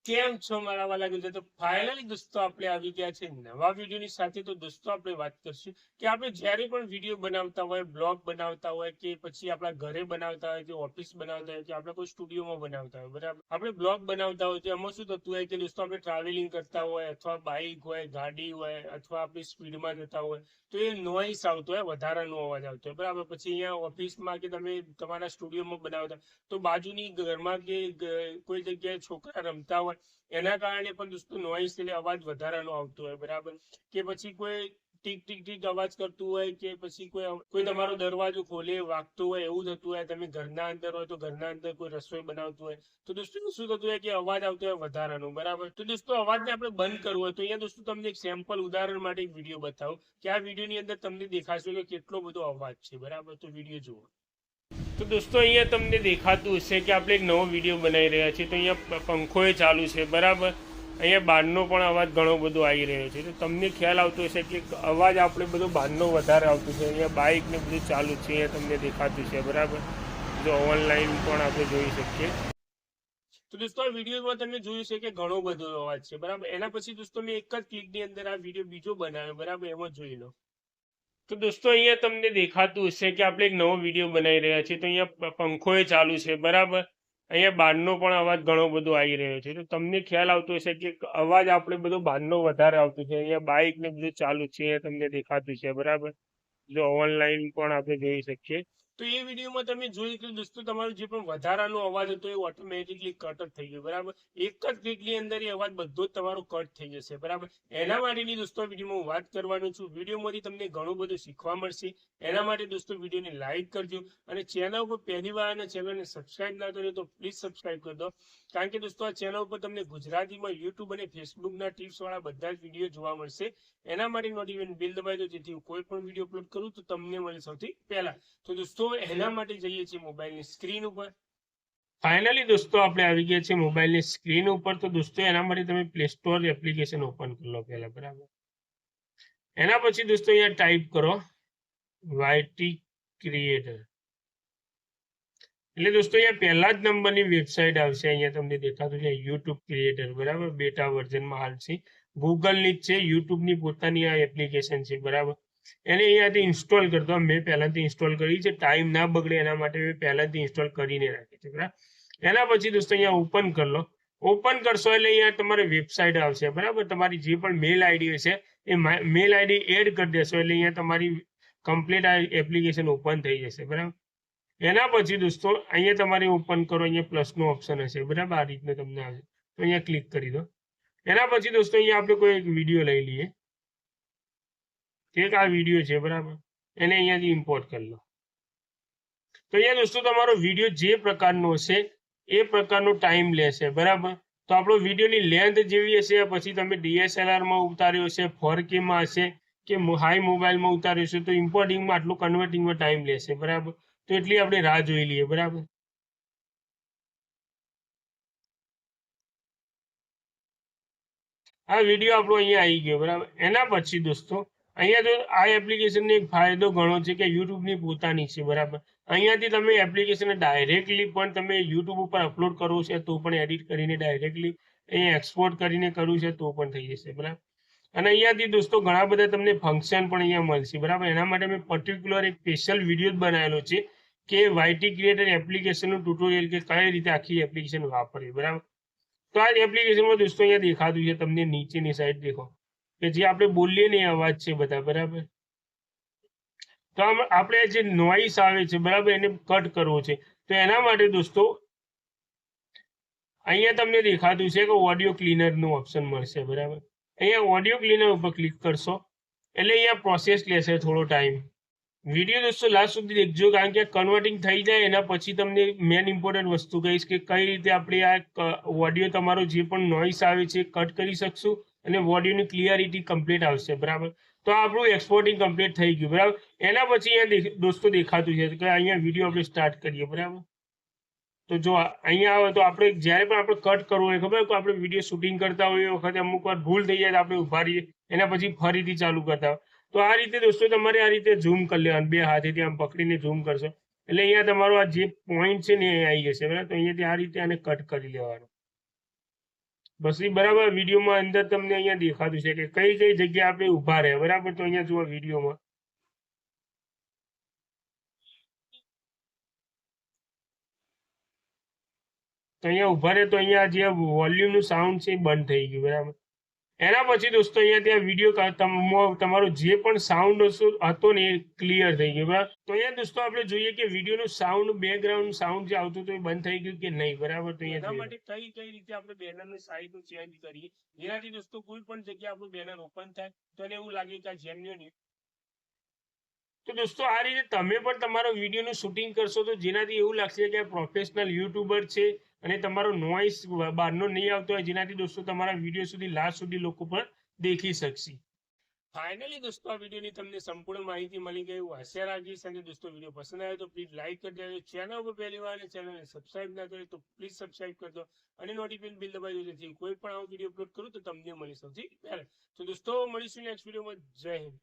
કેમ છો મારા વાલા ગુજરાત? તો ફાઇનલી દોસ્તો આપણે આવી ગયા છે નવા વિડીયોની સાથે. તો દોસ્તો આપણે વાત કરશું કે આપણે જ્યારે પણ વિડીયો બનાવતા હોય, બ્લોગ બનાવતા હોય, કે પછી આપણા ઘરે બનાવતા હોય, કે ઓફિસ બનાવતા હોય, કે આપણે કોઈ સ્ટુડિયોમાં બનાવતા હોય, બરાબર, આપણે બ્લોગ બનાવતા હોય તો એમાં શું થતું હોય કે દોસ્તો આપણે ટ્રાવેલિંગ કરતા હોય, અથવા બાઇક હોય, ગાડી હોય, અથવા આપણે સ્પીડમાં જતા હોય તો એ નોઈસ આવતો હોય, વધારાનો અવાજ આવતો હોય, બરાબર. પછી અહીંયા ઓફિસમાં કે તમે તમારા સ્ટુડિયોમાં બનાવતા તો બાજુની ઘરમાં કે કોઈ જગ્યાએ છોકરા રમતા હોય એના કારણે પણ દોસ્તો નોઈસ એટલે અવાજ વધારાનો આવતો હોય, બરાબર. કે પછી કોઈ ટીક ટીક ટીક અવાજ કરતું હોય, કે પછી કોઈ તમારો દરવાજો ખોલે વાગતું હોય, એવું થતું હોય. તમે ઘરના અંદર હોય તો ઘરના અંદર કોઈ રસોઈ બનાવતું હોય તો દોસ્તો શું થતું હોય કે અવાજ આવતો હોય વધારાનો, બરાબર. તો દોસ્તો અવાજને આપણે બંધ કરવો હોય તો અહીંયા દોસ્તો તમને એક સેમ્પલ ઉદાહરણ માટે એક વિડીયો બતાવો કે આ વિડીયોની અંદર તમને દેખાશે કે કેટલો બધો અવાજ છે, બરાબર. તો વિડીયો જુઓ. તો દોસ્તો અહીંયા તમને દેખાતું હશે કે આપણે એક નવો વિડીયો બનાવી રહ્યા છીએ. તો અહીંયા પંખો એ ચાલુ છે, બરાબર. અહીંયા બહારનો પણ અવાજ ઘણો બધો આવી રહ્યો છે. તો તમને ખ્યાલ આવતો હશે કે અવાજ આપણે બધો બહારનો વધારે આવતો છે. અહીંયા બાઇક ને બધું ચાલુ છે, અહીંયા તમને દેખાતું છે, બરાબર. જો ઓનલાઈન પણ આપણે જોઈ શકીએ. તો દોસ્તો આ વિડીયોમાં તમે જોયું છે કે ઘણો બધો અવાજ છે, બરાબર. એના પછી દોસ્તો મેં એક જ ક્લિકની અંદર આ વિડીયો બીજો બનાવ્યો, બરાબર. એમાં જોઈ લો. તો દોસ્તો અહીંયા તમને દેખાતું હશે કે આપણે એક નવો વિડીયો બનાવી રહ્યા છીએ. તો અહીંયા પંખો એ ચાલુ છે, બરાબર. અહીંયા બહારનો પણ અવાજ ઘણો બધો આવી રહ્યો છે. તો તમને ખ્યાલ આવતો હશે કે અવાજ આપણે બધો બહારનો વધારે આવતો છે. અહીંયા બાઇક ને બધું ચાલુ છે, અહીંયા તમને દેખાતું છે, બરાબર. જો ઓનલાઈન પણ આપણે જોઈ શકીએ. તો એ વિડીયોમાં તમે જોયું કે દોસ્તો તમારો જે પણ વધારાનો અવાજ હતો એ ઓટોમેટિકલી કટ જ થઈ ગયો, બરાબર. એક જ ક્લિકની અંદર એ અવાજ બધો જ તમારો કટ થઈ જશે, બરાબર. એના માટેની દોસ્તો વિડીયોમાં હું વાત કરવાનું છું. વિડીયોમાંથી તમને ઘણું બધું શીખવા મળશે. એના માટે દોસ્તો વિડીયોને લાઈક કરજો, અને ચેનલ ઉપર પહેલી વાર અને ચેનલને સબસ્ક્રાઇબ ના કર્યો તો પ્લીઝ સબસ્ક્રાઇબ કરી દો. કારણ કે દોસ્તો આ ચેનલ ઉપર તમને ગુજરાતીમાં યુટ્યુબ અને ફેસબુકના ટિપ્સ વાળા બધા જ વિડીયો જોવા મળશે. એના માટે નોટિફિકેશન બેલ દબાવી દો જેથી હું કોઈ પણ વિડીયો અપલોડ કરું તો તમને મળે સૌથી પહેલા. તો દોસ્તો એના માટે જઈએ છીએ મોબાઈલની સ્ક્રીન ઉપર. ફાઇનલી દોસ્તો આપણે આવી ગયા છે મોબાઈલની સ્ક્રીન ઉપર. તો દોસ્તો એના માટે તમે પ્લે સ્ટોર એપ્લિકેશન ઓપન કરી લો પહેલા, બરાબર. એના પછી દોસ્તો અહીંયા ટાઈપ કરો વાયટી ક્રિએટર. એટલે દોસ્તો અહીંયા પહેલા જ નંબરની વેબસાઇટ આવશે. અહીંયા તમને દેખાતું છે યુટ્યુબ ક્રિએટર, બરાબર. બેટા વર્ઝનમાં હાલ છે. ગૂગલની જ છે, યુટ્યુબની પોતાની આ એપ્લિકેશન છે, બરાબર. એને અહીંયાથી ઇન્સ્ટોલ કરતો. મેં પહેલાથી ઇન્સ્ટોલ કરી છે, ટાઈમ ના બગડે એના માટે મેં પહેલાથી ઇન્સ્ટોલ કરીને રાખી છે, બરાબર. એના પછી દોસ્તો અહીંયા ઓપન કરી લો. ઓપન કરશો એટલે અહીંયા તમારી વેબસાઇટ આવશે, બરાબર. તમારી જે પણ મેલ આઈડી હશે એ મેલ આઈડી એડ કરી દેશો એટલે અહીંયા તમારી કમ્પ્લીટ આ એપ્લિકેશન ઓપન થઈ જશે, બરાબર. એના પછી દોસ્તો અહીંયા તમારે ઓપન કરો, અહીંયા પ્લસનો ઓપ્શન હશે, બરાબર. આ રીતનું તમને આવે તો અહીંયા ક્લિક કરી દો. એના પછી દોસ્તો અહીંયા આપણે કોઈ એક વિડીયો લઈ લઈએ. એક આ વિડીયો છે, બરાબર. એને અહીંયાથી ઇમ્પોર્ટ કરી લો. તો અહીંયા દોસ્તો તમારો વિડીયો જે પ્રકારનો હશે એ પ્રકારનો ટાઈમ લેશે, બરાબર. તો આપણો વિડીયોની લેન્થ જેવી હશે, પછી તમે DSLR-માં ઉતાર્યો હશે, 4K-માં હશે, કે હાઈ મોબાઈલમાં ઉતાર્યો છે તો ઇમ્પોર્ટિંગમાં આટલું કન્વર્ટિંગમાં ટાઈમ લેશે, બરાબર. તો એટલી આપણે રાહ જોઈ લઈએ, બરાબર. આ વિડીયો આપણો અહીંયા આવી ગયો, બરાબર. એના પછી દોસ્તો અહીંયા જો આ એપ્લિકેશનનો એક ફાયદો ઘણો છે કે યુટ્યુબની પોતાની છે, બરાબર. અહીંયાથી તમે એપ્લિકેશનને ડાયરેક્ટલી પણ તમે યુટ્યુબ ઉપર અપલોડ કરવું છે તો પણ એડિટ કરીને ડાયરેક્ટલી અહીંયા એક્સપોર્ટ કરીને કરવું છે તો પણ થઈ જશે, બરાબર. અને અહીંયાથી દોસ્તો ઘણા બધા તમને ફંક્શન પણ અહીંયા મળશે, બરાબર. એના માટે મેં પર્ટિક્યુલર એક સ્પેશિયલ વિડીયો બનાવેલો છે કે વાયટી ક્રિએટર એપ્લિકેશનનું ટ્યુટોરિયલ કે કઈ રીતે આખી એપ્લિકેશન વાપરવી, બરાબર. તો આ એપ્લિકેશનમાં દોસ્તો અહીંયા દેખાતું છે તમને નીચેની સાઈડ દેખો કે જે આપણે બોલીએ ને એ અવાજ છે બધા, બરાબર. તો આપણે જે નોઈસ આવે છે, બરાબર, એને કટ કરવો છે. તો એના માટે દોસ્તો અહીંયા તમને દેખાતું છે કે ઓડિયો ક્લીનરનું ઓપ્શન મળશે, બરાબર. અહીંયા ઓડિયો ક્લીનર ઉપર ક્લિક કરશો એટલે અહીંયા પ્રોસેસ લેશે થોડો ટાઈમ. વિડીયો દોસ્તો લાસ્ટ સુધી દેખજો, કારણ કે કન્વર્ટિંગ થઈ જાય એના પછી તમને મેન ઇમ્પોર્ટન્ટ વસ્તુ કહીશ કે કઈ રીતે આપણે આ ઓડિયો તમારો જે પણ નોઈસ આવે છે કટ કરી શકશું અને ઓડિયોની ક્લિયરિટી કમ્પ્લીટ આવશે, બરાબર. તો આપણું એક્સપોર્ટિંગ કમ્પ્લીટ થઈ ગયું, બરાબર. એના પછી અહીંયા દોસ્તો દેખાતું છે કે અહીંયા વિડીયો આપણે સ્ટાર્ટ કરીએ, બરાબર. તો જો અહીંયા આવે તો આપણે જ્યારે પણ આપણે કટ કરવું હોય, ખબર આપણે વિડીયો શૂટિંગ કરતા હોઈએ એ વખતે અમુક વાર ભૂલ થઈ જાય તો આપણે ઉભા રહીએ, એના પછી ફરીથી ચાલુ કરતા હોય. તો આ રીતે દોસ્તો તમારે આ રીતે ઝૂમ કરી લેવાનું, બે હાથેથી આમ પકડીને ઝૂમ કરશો એટલે અહીંયા તમારો આ જે પોઈન્ટ છે ને એ આવી જશે, બરાબર. તો અહીંયાથી આ રીતે આને કટ કરી લેવાનું. પછી બરાબર વિડીયોમાં અંદર તમને અહીંયા દેખાતું છે કે કઈ કઈ જગ્યા આપણે ઊભા રહે, બરાબર. તો અહીંયા જુઓ વિડીયોમાં તો અહીંયા ઊભા રહે તો અહીંયા જે વોલ્યુમ નું સાઉન્ડ છે એ બંધ થઈ ગયું, બરાબર. એના પછી દોસ્તો અહીંયા ત્યાં વિડીયો તમારો જે પણ સાઉન્ડ હતો ને એ ક્લિયર થઈ ગયો, બરાબર. તો અહીંયા દોસ્તો આપણે જોઈએ કે વિડીયોનું સાઉન્ડ, બેકગ્રાઉન્ડ સાઉન્ડ જે આવતું હતું એ બંધ થઈ ગયું કે નહીં, બરાબર. તો એના માટે કઈ કઈ રીતે આપણે બેનરની સાઈઝ નું ચેન્જ કરીએ જેનાથી દોસ્તો કોઈ પણ જગ્યાએ આપણું બેનર ઓપન થાય તો એને એવું લાગે કે આ જેન્યુઅન. તો દોસ્તો આ રીતે તમે પણ તમારો વિડીયોનું શૂટિંગ કરશો તો જેનાથી એવું લાગશે કે આ પ્રોફેશનલ યુટ્યુબર છે અને તમારો નોઇસ બહારનો નહીં આવતો હોય, જેનાથી દોસ્તો તમારા વિડીયો સુધી લાસ્ટ સુધી લોકો પણ દેખી શકશે. ફાઇનલી દોસ્તો આ વિડીયોની તમને સંપૂર્ણ માહિતી મળી ગઈ, હું આશા રાખીશ. અને દોસ્તો વિડીયો પસંદ આવ્યો તો પ્લીઝ લાઈક કરી દેજો. ચેનલ પર પહેલી વાર ચેનલને સબસ્ક્રાઇબ ના કરી તો પ્લીઝ સબસ્ક્રાઇબ કરી દો અને નોટિફિકેશન બિલ દબાવી દો જેથી કોઈ પણ આવો વિડીયો અપલોડ કરું તો તમને મળી સૌથી પહેલા. તો દોસ્તો મળીશું નેક્સ્ટ વિડીયોમાં. જય હિન્દ.